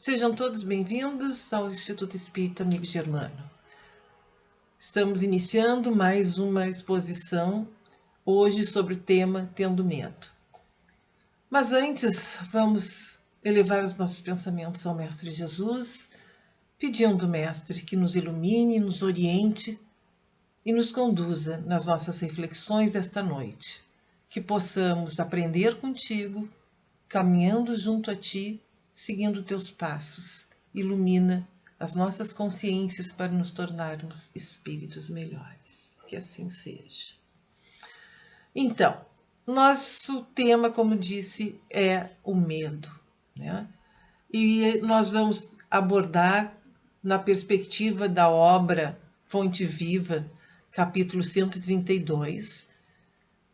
Sejam todos bem-vindos ao Instituto Espírita Amigo Germano. Estamos iniciando mais uma exposição, hoje sobre o tema Tendo Medo. Mas antes, vamos elevar os nossos pensamentos ao Mestre Jesus, pedindo, Mestre, que nos ilumine, nos oriente e nos conduza nas nossas reflexões desta noite, que possamos aprender contigo, caminhando junto a ti, seguindo teus passos. Ilumina as nossas consciências para nos tornarmos espíritos melhores. Que assim seja. Então, nosso tema, como disse, é o medo, né? E nós vamos abordar na perspectiva da obra Fonte Viva, capítulo 132,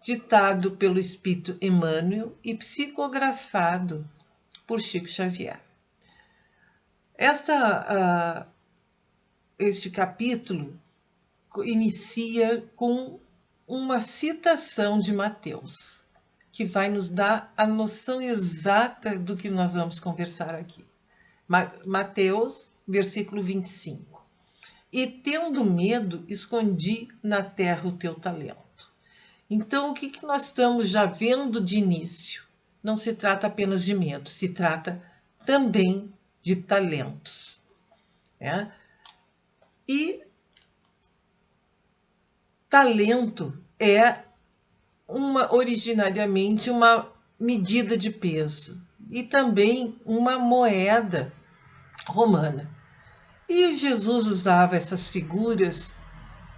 ditado pelo Espírito Emmanuel e psicografado por Chico Xavier. Este capítulo inicia com uma citação de Mateus, que vai nos dar a noção exata do que nós vamos conversar aqui. Mateus, versículo 25. E tendo medo, escondi na terra o teu talento. Então, o que nós estamos já vendo de início? Não se trata apenas de medo, se trata também de talentos. Né? E talento é originariamente uma medida de peso e também uma moeda romana. E Jesus usava essas figuras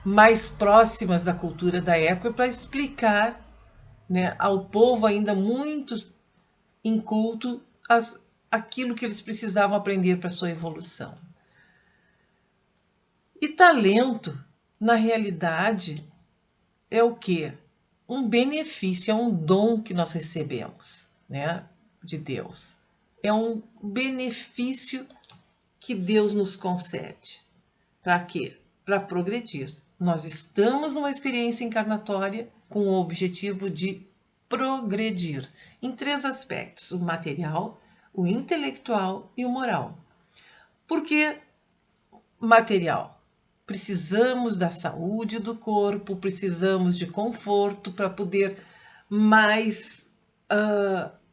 mais próximas da cultura da época para explicar, né, ao povo ainda muito inculto aquilo que eles precisavam aprender para a sua evolução. E talento, na realidade, é o quê? Um benefício, é um dom que nós recebemos, né, de Deus. É um benefício que Deus nos concede. Para quê? Para progredir. Nós estamos numa experiência encarnatória com o objetivo de progredir em 3 aspectos: o material, o intelectual e o moral. Por que material? Precisamos da saúde do corpo, precisamos de conforto para poder mais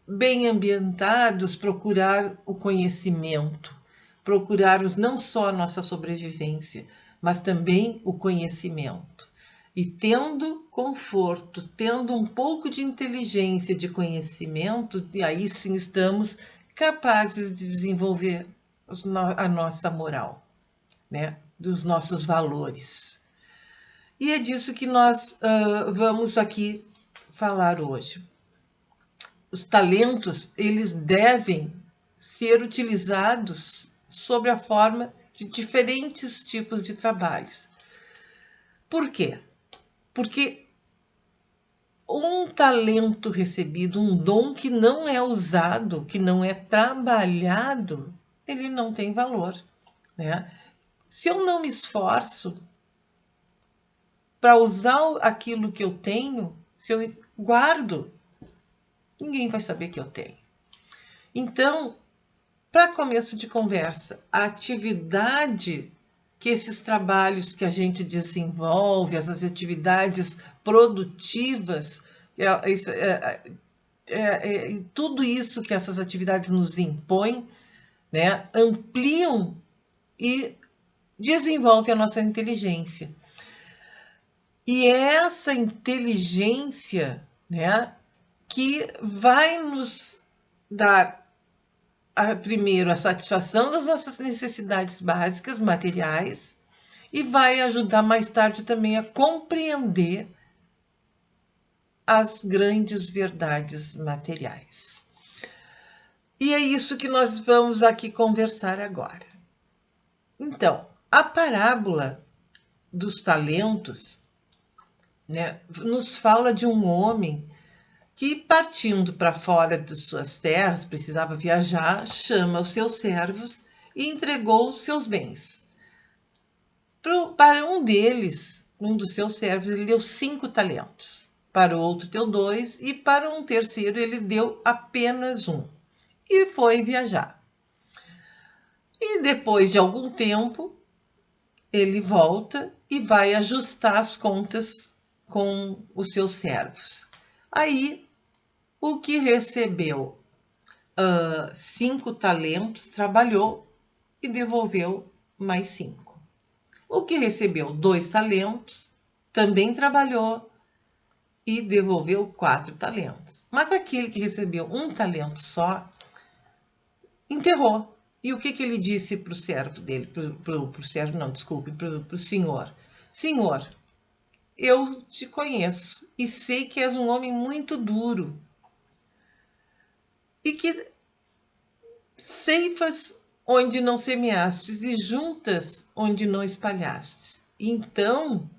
bem ambientados procurar o conhecimento, procurarmos não só a nossa sobrevivência, mas também o conhecimento. E tendo conforto, tendo um pouco de inteligência, de conhecimento, e aí sim estamos capazes de desenvolver a nossa moral, né? Dos nossos valores. E é disso que nós vamos aqui falar hoje. Os talentos, eles devem ser utilizados sob a forma de diferentes tipos de trabalhos. Por quê? Porque um talento recebido, um dom que não é usado, que não é trabalhado, ele não tem valor, né? Se eu não me esforço para usar aquilo que eu tenho, se eu guardo, ninguém vai saber que eu tenho. Então, para começo de conversa, a atividade que esses trabalhos que a gente desenvolve, essas atividades produtivas, tudo isso que essas atividades nos impõem, né, ampliam e desenvolvem a nossa inteligência. E é essa inteligência, né, que vai nos dar primeiro a satisfação das nossas necessidades básicas, materiais, e vai ajudar mais tarde também a compreender as grandes verdades materiais. E é isso que nós vamos aqui conversar agora. Então, a parábola dos talentos, né, nos fala de um homem que, partindo para fora de suas terras, precisava viajar, chama os seus servos e entregou seus bens. Para um deles, um dos seus servos, ele deu 5 talentos. Para o outro deu 2 e para um terceiro ele deu apenas 1. E foi viajar. E depois de algum tempo, ele volta e vai ajustar as contas com os seus servos. Aí, o que recebeu 5 talentos trabalhou e devolveu mais 5. O que recebeu 2 talentos também trabalhou e devolveu 4 talentos. Mas aquele que recebeu 1 talento só, enterrou. E o que ele disse para o servo dele? Para o servo, não, desculpe, para o senhor. Senhor, eu te conheço e sei que és um homem muito duro e que ceifas onde não semeastes e juntas onde não espalhastes. Então,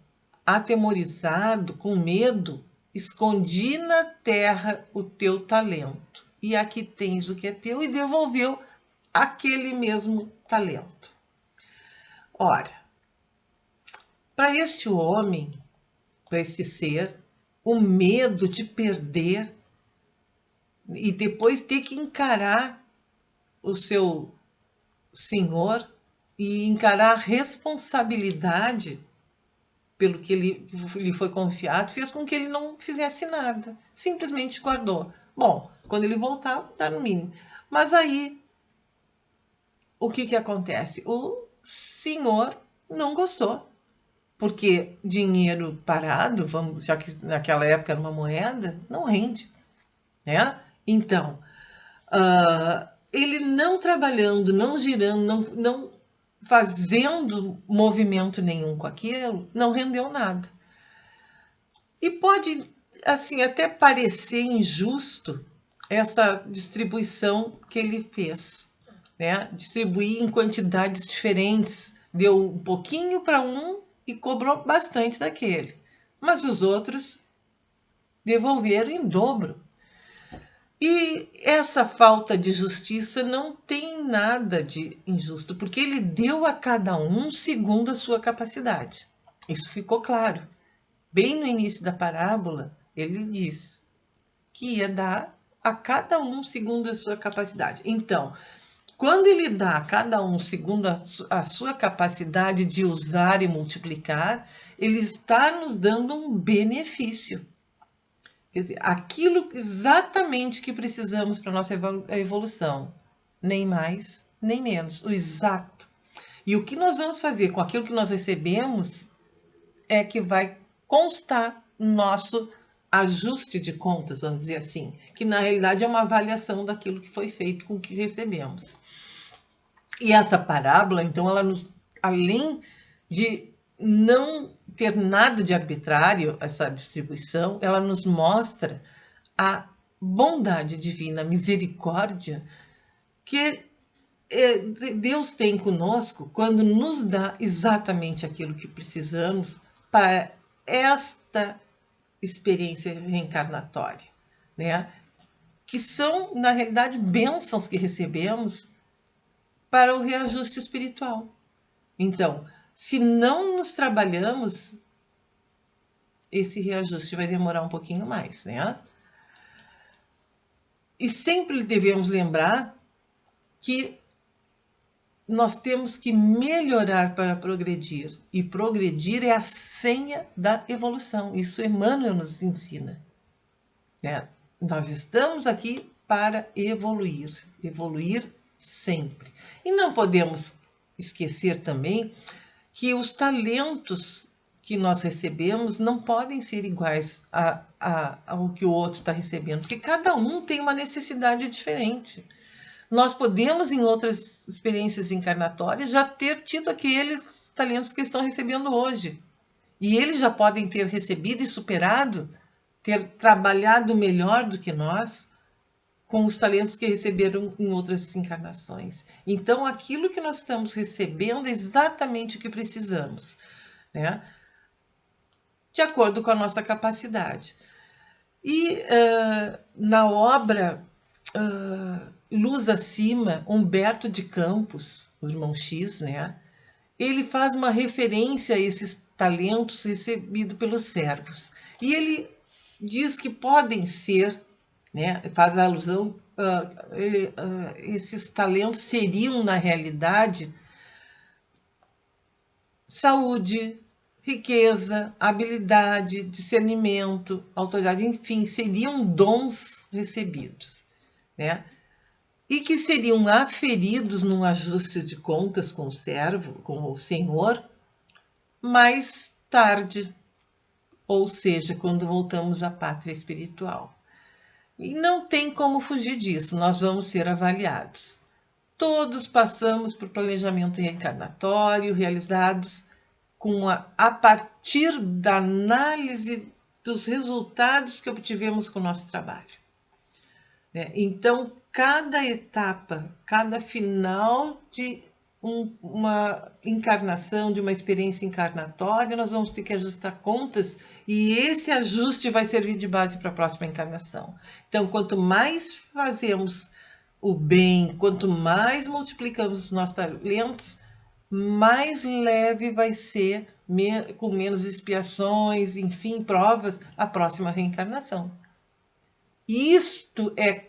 atemorizado, com medo, escondi na terra o teu talento. E aqui tens o que é teu, e devolveu aquele mesmo talento. Ora, para este homem, para esse ser, o medo de perder e depois ter que encarar o seu senhor e encarar a responsabilidade pelo que lhe foi confiado, fez com que ele não fizesse nada. Simplesmente guardou. Bom, quando ele voltar, dá no mínimo. Mas aí, o que acontece? O senhor não gostou. Porque dinheiro parado, já que naquela época era uma moeda, não rende. Né? Então, ele não trabalhando, não girando, não fazendo movimento nenhum com aquilo, não rendeu nada. E pode, assim, até parecer injusto essa distribuição que ele fez, né? Distribuir em quantidades diferentes, deu um pouquinho para um e cobrou bastante daquele. Mas os outros devolveram em dobro. E essa falta de justiça não tem nada de injusto, porque ele deu a cada um segundo a sua capacidade. Isso ficou claro. Bem no início da parábola, ele diz que ia dar a cada um segundo a sua capacidade. Então, quando ele dá a cada um segundo a sua capacidade de usar e multiplicar, ele está nos dando um benefício. Quer dizer, aquilo exatamente que precisamos para a nossa evolução. Nem mais, nem menos. O exato. E o que nós vamos fazer com aquilo que nós recebemos é que vai constar no nosso ajuste de contas, vamos dizer assim, que na realidade é uma avaliação daquilo que foi feito com o que recebemos. E essa parábola, então, ela nos, além de não ter nada de arbitrário, essa distribuição, ela nos mostra a bondade divina, a misericórdia que Deus tem conosco quando nos dá exatamente aquilo que precisamos para esta experiência reencarnatória, né? Que são, na realidade, bênçãos que recebemos para o reajuste espiritual. Então, se não nos trabalhamos, esse reajuste vai demorar um pouquinho mais, né? E sempre devemos lembrar que nós temos que melhorar para progredir. E progredir é a senha da evolução. Isso Emmanuel nos ensina, né? Nós estamos aqui para evoluir. Evoluir sempre. E não podemos esquecer também que os talentos que nós recebemos não podem ser iguais ao que o outro está recebendo, porque cada um tem uma necessidade diferente. Nós podemos, em outras experiências encarnatórias, já ter tido aqueles talentos que estão recebendo hoje. E eles já podem ter recebido e superado, ter trabalhado melhor do que nós, com os talentos que receberam em outras encarnações. Então, aquilo que nós estamos recebendo é exatamente o que precisamos, né? De acordo com a nossa capacidade. E na obra Luz Acima, Humberto de Campos, o irmão X, né? Ele faz uma referência a esses talentos recebidos pelos servos. E ele diz que podem ser, né? Faz alusão, esses talentos seriam, na realidade, saúde, riqueza, habilidade, discernimento, autoridade, enfim, seriam dons recebidos, né? E que seriam aferidos num ajuste de contas com o servo, com o Senhor, mais tarde, ou seja, quando voltamos à pátria espiritual. E não tem como fugir disso, nós vamos ser avaliados. Todos passamos por planejamento reencarnatório, realizados a partir da análise dos resultados que obtivemos com o nosso trabalho. Então, cada etapa, cada final de uma encarnação, de uma experiência encarnatória, nós vamos ter que ajustar contas e esse ajuste vai servir de base para a próxima encarnação. Então, quanto mais fazemos o bem, quanto mais multiplicamos os nossos talentos, mais leve vai ser, com menos expiações, enfim, provas, a próxima reencarnação. Isto é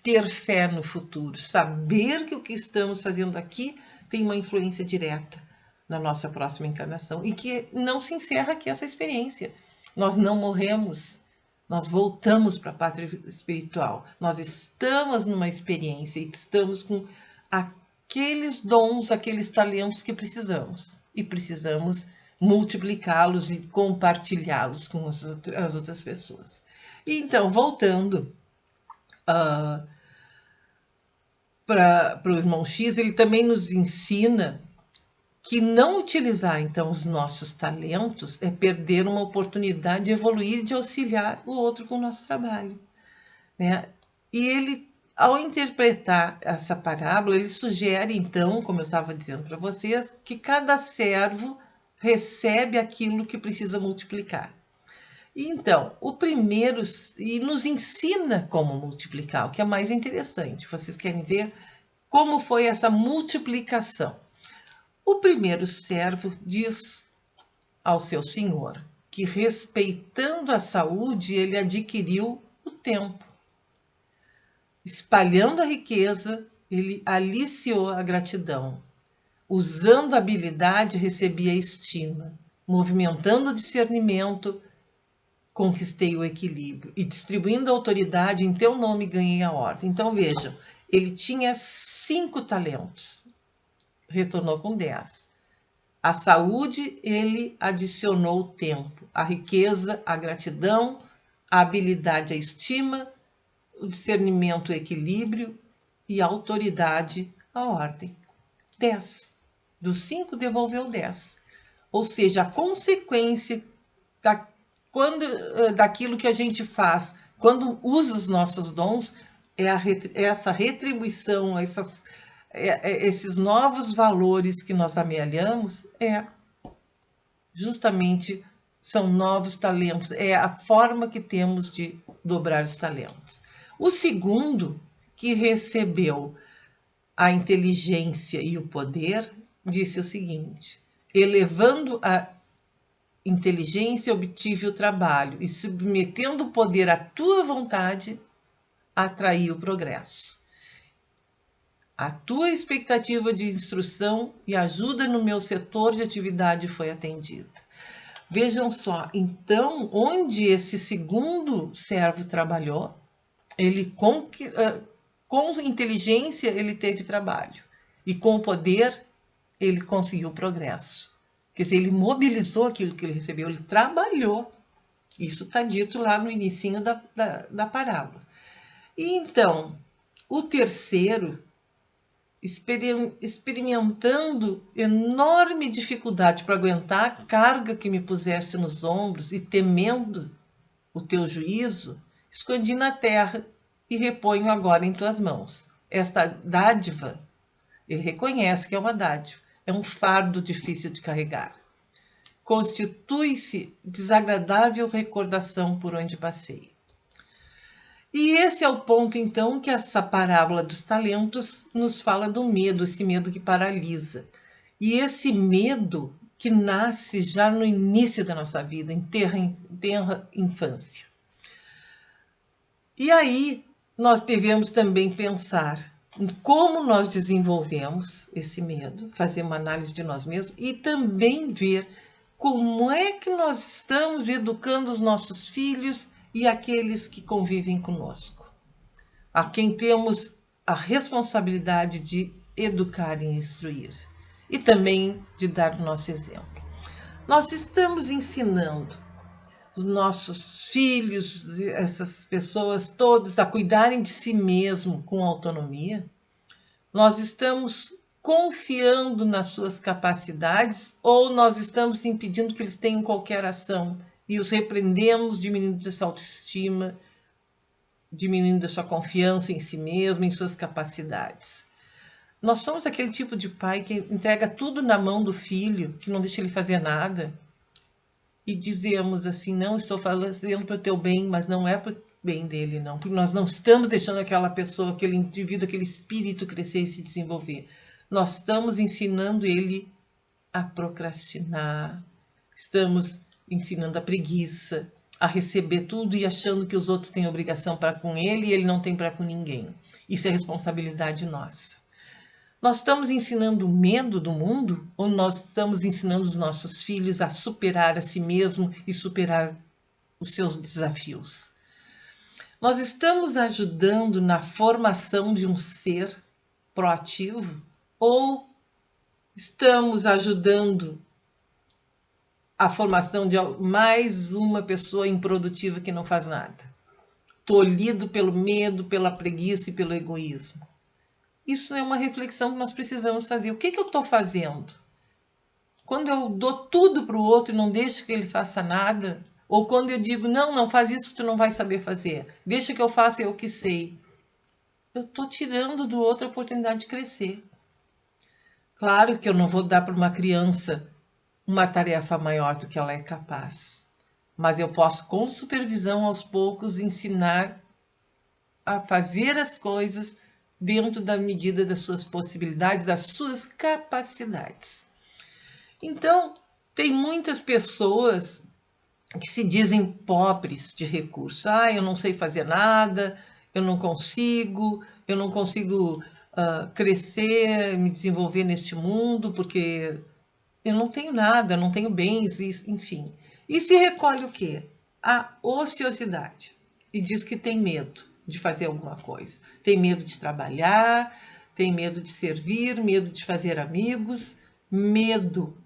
ter fé no futuro, saber que o que estamos fazendo aqui tem uma influência direta na nossa próxima encarnação e que não se encerra aqui essa experiência. Nós não morremos, nós voltamos para a pátria espiritual. Nós estamos numa experiência e estamos com aqueles dons, aqueles talentos que precisamos. E precisamos multiplicá-los e compartilhá-los com as outras pessoas. Então, voltando para o irmão X, ele também nos ensina que não utilizar, então, os nossos talentos é perder uma oportunidade de evoluir e de auxiliar o outro com o nosso trabalho, né? E ele, ao interpretar essa parábola, ele sugere, então, como eu estava dizendo para vocês, que cada servo recebe aquilo que precisa multiplicar. Então, o primeiro, e nos ensina como multiplicar, o que é mais interessante. Vocês querem ver como foi essa multiplicação? O primeiro servo diz ao seu senhor que, respeitando a saúde, ele adquiriu o tempo. Espalhando a riqueza, ele aliciou a gratidão. Usando a habilidade, recebia a estima. Movimentando o discernimento, conquistei o equilíbrio. E distribuindo a autoridade, em teu nome ganhei a ordem. Então, vejam, ele tinha 5 talentos. Retornou com 10. A saúde, ele adicionou o tempo. A riqueza, a gratidão. A habilidade, a estima. O discernimento, o equilíbrio. E a autoridade, a ordem. 10. Dos 5, devolveu 10. Ou seja, a consequência daquilo que a gente faz, quando usa os nossos dons, essa retribuição, esses novos valores que nós amealhamos, justamente são novos talentos, é a forma que temos de dobrar os talentos. O segundo, que recebeu a inteligência e o poder, disse o seguinte: elevando a inteligência, obtive o trabalho, e submetendo o poder à tua vontade, atraí o progresso. A tua expectativa de instrução e ajuda no meu setor de atividade foi atendida. Vejam só, então, onde esse segundo servo trabalhou, ele com inteligência ele teve trabalho, e com o poder ele conseguiu progresso. Quer dizer, ele mobilizou aquilo que ele recebeu, ele trabalhou. Isso está dito lá no inicinho da parábola. E então, o terceiro, experimentando enorme dificuldade para aguentar a carga que me puseste nos ombros e temendo o teu juízo, escondi na terra e reponho agora em tuas mãos. Esta dádiva, ele reconhece que é uma dádiva, é um fardo difícil de carregar. Constitui-se desagradável recordação por onde passei. E esse é o ponto, então, que essa parábola dos talentos nos fala do medo, esse medo que paralisa. E esse medo que nasce já no início da nossa vida, em terra infância. E aí nós devemos também pensar em como nós desenvolvemos esse medo, fazer uma análise de nós mesmos e também ver como é que nós estamos educando os nossos filhos e aqueles que convivem conosco, a quem temos a responsabilidade de educar e instruir, e também de dar o nosso exemplo. Nós estamos ensinando os nossos filhos, essas pessoas todas, a cuidarem de si mesmo com autonomia. Nós estamos confiando nas suas capacidades ou nós estamos impedindo que eles tenham qualquer ação e os repreendemos, diminuindo essa autoestima, diminuindo a sua confiança em si mesmo, em suas capacidades. Nós somos aquele tipo de pai que entrega tudo na mão do filho, que não deixa ele fazer nada, e dizemos assim, não estou fazendo para o teu bem, mas não é para o bem dele, não, porque nós não estamos deixando aquela pessoa, aquele indivíduo, aquele espírito crescer e se desenvolver. Nós estamos ensinando ele a procrastinar, estamos ensinando a preguiça, a receber tudo e achando que os outros têm obrigação para com ele e ele não tem para com ninguém. Isso é responsabilidade nossa. Nós estamos ensinando o medo do mundo ou nós estamos ensinando os nossos filhos a superar a si mesmo e superar os seus desafios? Nós estamos ajudando na formação de um ser proativo ou estamos ajudando a formação de mais uma pessoa improdutiva que não faz nada, tolhido pelo medo, pela preguiça e pelo egoísmo? Isso é uma reflexão que nós precisamos fazer. O que eu estou fazendo? Quando eu dou tudo para o outro e não deixo que ele faça nada, ou quando eu digo, não, não faz isso que tu não vai saber fazer, deixa que eu faça eu que sei, eu estou tirando do outro a oportunidade de crescer. Claro que eu não vou dar para uma criança uma tarefa maior do que ela é capaz, mas eu posso, com supervisão, aos poucos, ensinar a fazer as coisas dentro da medida das suas possibilidades, das suas capacidades. Então, tem muitas pessoas que se dizem pobres de recursos. Ah, eu não sei fazer nada, eu não consigo crescer, me desenvolver neste mundo, porque eu não tenho nada, eu não tenho bens, enfim. E se recolhe o quê? A ociosidade. E diz que tem medo de fazer alguma coisa. Tem medo de trabalhar, tem medo de servir, medo de fazer amigos, medo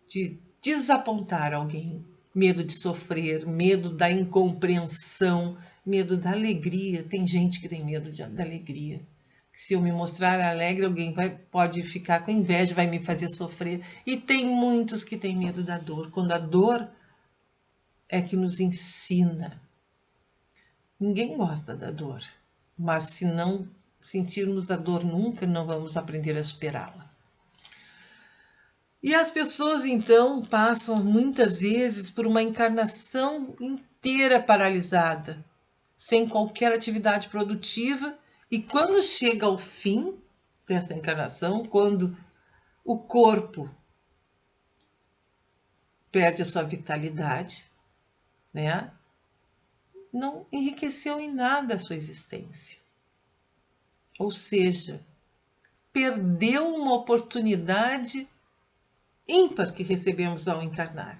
de desapontar alguém, medo de sofrer, medo da incompreensão, medo da alegria. Tem gente que tem medo da alegria. Se eu me mostrar alegre, alguém pode ficar com inveja, vai me fazer sofrer. E tem muitos que têm medo da dor, quando a dor é que nos ensina. Ninguém gosta da dor, mas se não sentirmos a dor nunca, não vamos aprender a superá-la. E as pessoas então passam muitas vezes por uma encarnação inteira paralisada, sem qualquer atividade produtiva, e quando chega ao fim dessa encarnação, quando o corpo perde a sua vitalidade, né? Não enriqueceu em nada a sua existência. Ou seja, perdeu uma oportunidade ímpar que recebemos ao encarnar.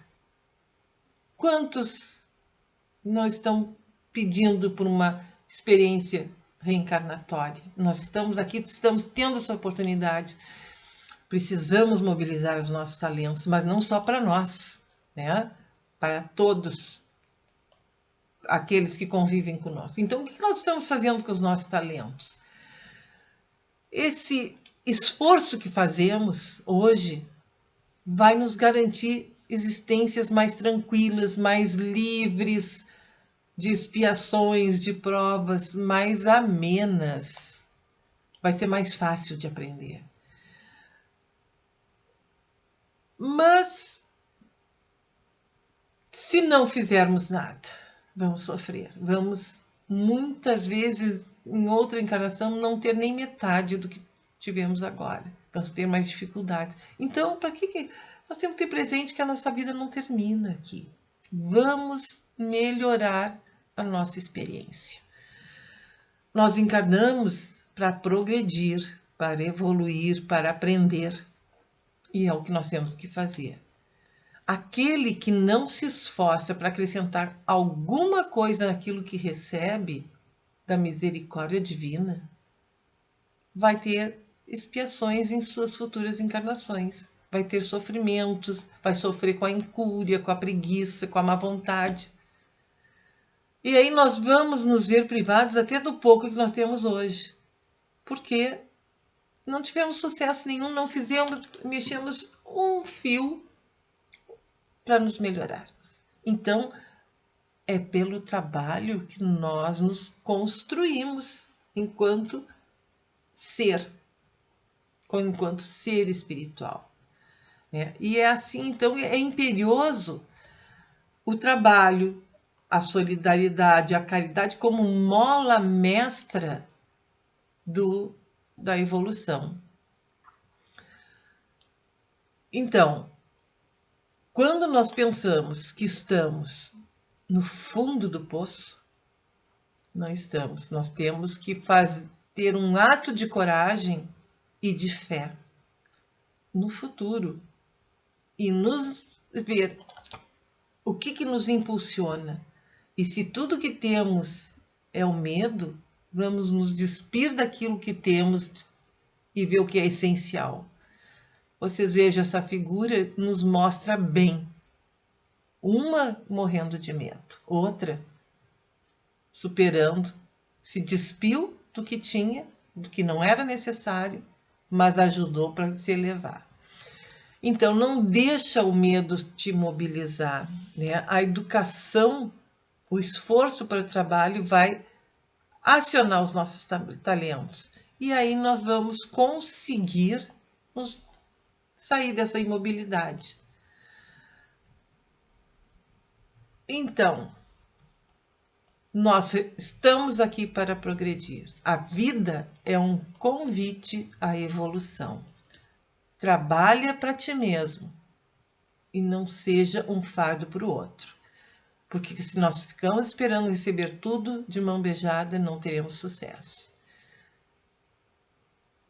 Quantos não estão pedindo por uma experiência reencarnatória? Nós estamos aqui, estamos tendo essa oportunidade. Precisamos mobilizar os nossos talentos, mas não só para nós, né? Para todos aqueles que convivem conosco. Então, o que nós estamos fazendo com os nossos talentos? Esse esforço que fazemos hoje vai nos garantir existências mais tranquilas, mais livres de expiações, de provas, mais amenas. Vai ser mais fácil de aprender. Mas, se não fizermos nada, vamos sofrer. Vamos, muitas vezes, em outra encarnação, não ter nem metade do que tivemos agora. Vamos ter mais dificuldades. Então, para que nós temos que ter presente que a nossa vida não termina aqui? Vamos melhorar a nossa experiência. Nós encarnamos para progredir, para evoluir, para aprender. E é o que nós temos que fazer. Aquele que não se esforça para acrescentar alguma coisa naquilo que recebe da misericórdia divina, vai ter expiações em suas futuras encarnações. Vai ter sofrimentos, vai sofrer com a incúria, com a preguiça, com a má vontade. E aí nós vamos nos ver privados até do pouco que nós temos hoje. Porque não tivemos sucesso nenhum, não mexemos um fio para nos melhorarmos. Então, é pelo trabalho que nós nos construímos enquanto ser espiritual. E é assim, então, é imperioso o trabalho, a solidariedade, a caridade como mola mestra da evolução. Então, quando nós pensamos que estamos no fundo do poço, não estamos. Nós temos que ter um ato de coragem e de fé no futuro e nos ver o que nos impulsiona. E se tudo que temos é o medo, vamos nos despir daquilo que temos e ver o que é essencial. Vocês vejam, essa figura nos mostra bem. Uma morrendo de medo, outra superando, se despiu do que tinha, do que não era necessário, mas ajudou para se elevar. Então, não deixa o medo te mobilizar, né? A educação, o esforço para o trabalho vai acionar os nossos talentos. E aí nós vamos conseguir sair dessa imobilidade. Então, nós estamos aqui para progredir. A vida é um convite à evolução. Trabalha para ti mesmo e não seja um fardo para o outro. Porque se nós ficamos esperando receber tudo de mão beijada, não teremos sucesso.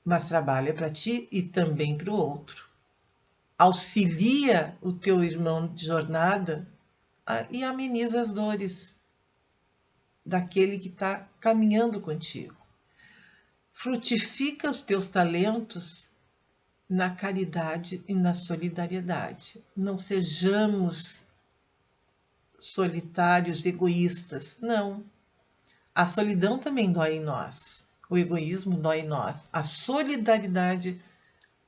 Mas trabalha para ti e também para o outro. Auxilia o teu irmão de jornada e ameniza as dores daquele que está caminhando contigo. Frutifica os teus talentos na caridade e na solidariedade. Não sejamos solitários, egoístas. Não. A solidão também dói em nós. O egoísmo dói em nós. A solidariedade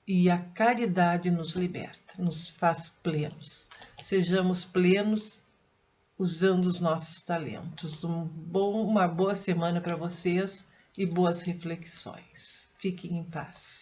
e a caridade nos liberta, nos faz plenos. Sejamos plenos usando os nossos talentos. Uma boa semana para vocês e boas reflexões. Fiquem em paz.